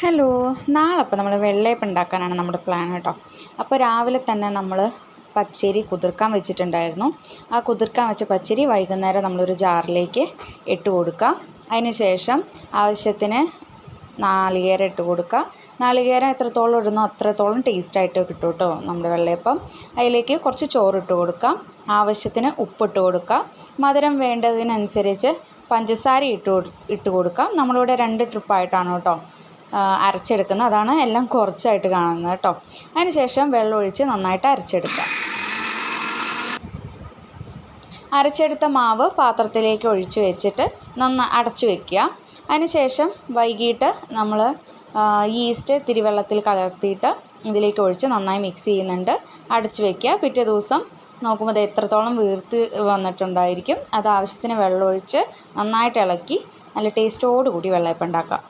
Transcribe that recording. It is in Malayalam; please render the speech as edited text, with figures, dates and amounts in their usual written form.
ഹലോ, നാളെ അപ്പോൾ നമ്മൾ വെള്ളയപ്പം ഉണ്ടാക്കാനാണ് നമ്മുടെ പ്ലാൻ കേട്ടോ. അപ്പോൾ രാവിലെ തന്നെ നമ്മൾ പച്ചരി കുതിർക്കാൻ വെച്ചിട്ടുണ്ടായിരുന്നു. ആ കുതിർക്കാൻ വെച്ച പച്ചരി വൈകുന്നേരം നമ്മളൊരു ജാറിലേക്ക് ഇട്ട് കൊടുക്കുക. അതിന് ശേഷം ആവശ്യത്തിന് നാളികേരം ഇട്ട് കൊടുക്കുക. നാളികേരം എത്രത്തോളം ഇടുന്നോ അത്രത്തോളം ടേസ്റ്റായിട്ട് കിട്ടും കേട്ടോ നമ്മുടെ വെള്ളയപ്പം. അതിലേക്ക് കുറച്ച് ചോറിട്ട് കൊടുക്കാം, ആവശ്യത്തിന് ഉപ്പിട്ട് കൊടുക്കുക, മധുരം വേണ്ടതിനനുസരിച്ച് പഞ്ചസാര ഇട്ട് കൊടുക്കാം. നമ്മളിവിടെ 2 ട്രിപ്പായിട്ടാണ് കേട്ടോ അരച്ചെടുക്കുന്നത്. അതാണ് എല്ലാം കുറച്ചായിട്ട് കാണുന്നത് കേട്ടോ. അതിന് ശേഷം വെള്ളമൊഴിച്ച് നന്നായിട്ട് അരച്ചെടുക്കുക. അരച്ചെടുത്ത മാവ് പാത്രത്തിലേക്ക് ഒഴിച്ച് വെച്ചിട്ട് അടച്ചു വയ്ക്കുക. അതിന് ശേഷം വൈകിട്ട് നമ്മൾ ഈസ്റ്റ് ഇത്തിരി വെള്ളത്തിൽ കലർത്തിയിട്ട് ഇതിലേക്ക് ഒഴിച്ച് നന്നായി മിക്സ് ചെയ്യുന്നുണ്ട്. അടച്ചു വയ്ക്കുക. പിറ്റേ ദിവസം നോക്കുമ്പോൾ അത് എത്രത്തോളം വീർത്ത് വന്നിട്ടുണ്ടായിരിക്കും. അത് ആവശ്യത്തിന് വെള്ളമൊഴിച്ച് നന്നായിട്ട് ഇളക്കി നല്ല ടേസ്റ്റോടുകൂടി വെള്ളയപ്പം ഉണ്ടാക്കാം.